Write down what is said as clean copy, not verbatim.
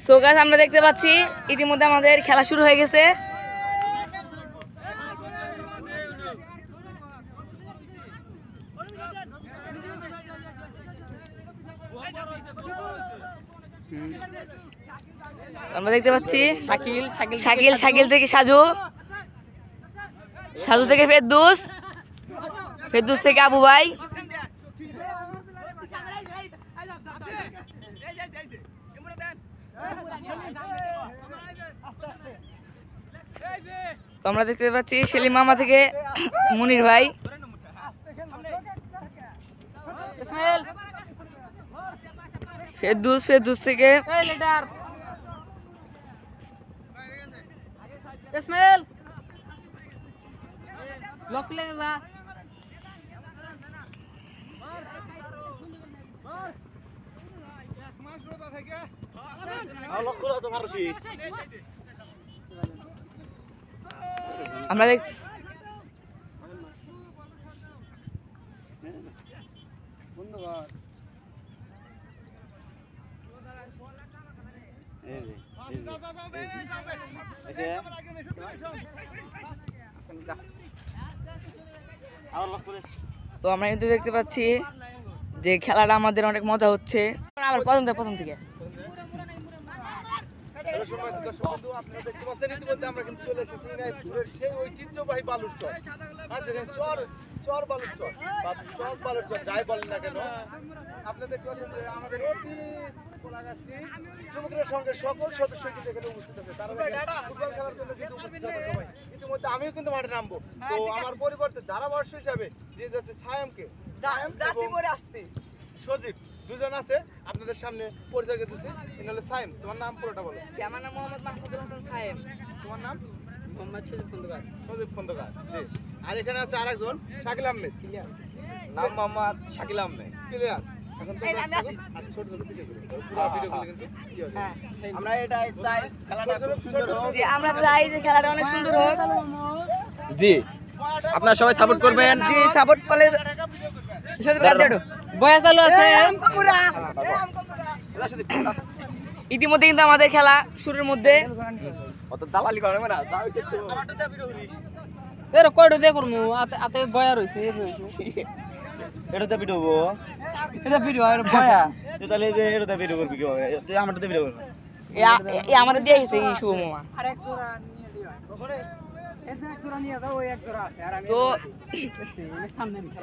So guys আমরা দেখতে পাচ্ছি ইতিমধ্যে আমাদের খেলা শুরু হয়ে গেছে। আমরা দেখতে পাচ্ছি শাকিল থেকে সাজু, সাজু থেকে ফেরদৌস থেকে আবু ভাই। তো আমরা দেখতে পাচ্ছি সেলিম মামা থেকে মুনির ভাই, ফেরদৌস থেকে আমরা দেখ তো আমরা কিন্তু দেখতে পাচ্ছি যে খেলাটা আমাদের অনেক মজা হচ্ছে। আবার প্রথম থেকে আমরা কিন্তু চলে এসেছি সেই ঐতিহ্যবাহী বালুর চর। চর বালুর চর বা চর বালুর চর যাই বলেন না কেন, আপনি দেখতে পাচ্ছেন যে আমাদের যুবকের সঙ্গে সকল সদস্য কিন্তু এখানে উপস্থিত আছে। তারা ফুটবল খেলার জন্য কিন্তু উপস্থিত আছে সবাই। ইতিমধ্যে আমিও কিন্তু মাঠে নামবো। তো আমার পরিবর্তে ধারাভাষ্য হিসাবে দিয়ে যাচ্ছে সায়ামকে, সজীব দুজন আছে আপনাদের সামনে পরিচয় দিতেছি। ইনি হলো সাইম। তোমার নাম পুরোটা বলো। আমার নাম মোহাম্মদ মাহমুদুল হাসান সাইম। তোমার নাম? মোহাম্মদ সজীব খন্দকার। জি। আর এখানে আছে আরেকজন শাকিল আহমেদ। নাম মোহাম্মদ শাকিল আহমেদ। ক্লিয়ার। এখন তো আর ছোট ছোট ভিডিও করি। পুরো ভিডিওগুলো কিন্তু কি হবে? আমরা এটাই চাই খেলাটা খুব সুন্দর হোক। জি আমরা চাই যে খেলাটা অনেক সুন্দর হোক। জি আপনারা সবাই সাপোর্ট করবেন। জি সাপোর্ট করলে বয়া চালু আছে। ইতিমধ্যে কিন্তু আমাদের খেলা শুরুর মধ্যে অত দালালি করে না। এর কয়টা দিয়ে করমু আতে বয়া রইছে এটাতে ভিডিও হবো। এটা ভিডিও আর বয়া তাহলে যে এটাতে ভিডিও করবি কি হবে? তুই আমারটাতে ভিডিও করবি। এ আমাদের দিয়ে গেছে এই শুভ মামা। আরেক জোড়া নিয়ে দিও ওখানে এক জোড়া নিয়ে দাও, ওই এক জোড়া আছে আর আমি তো সামনে নিয়ে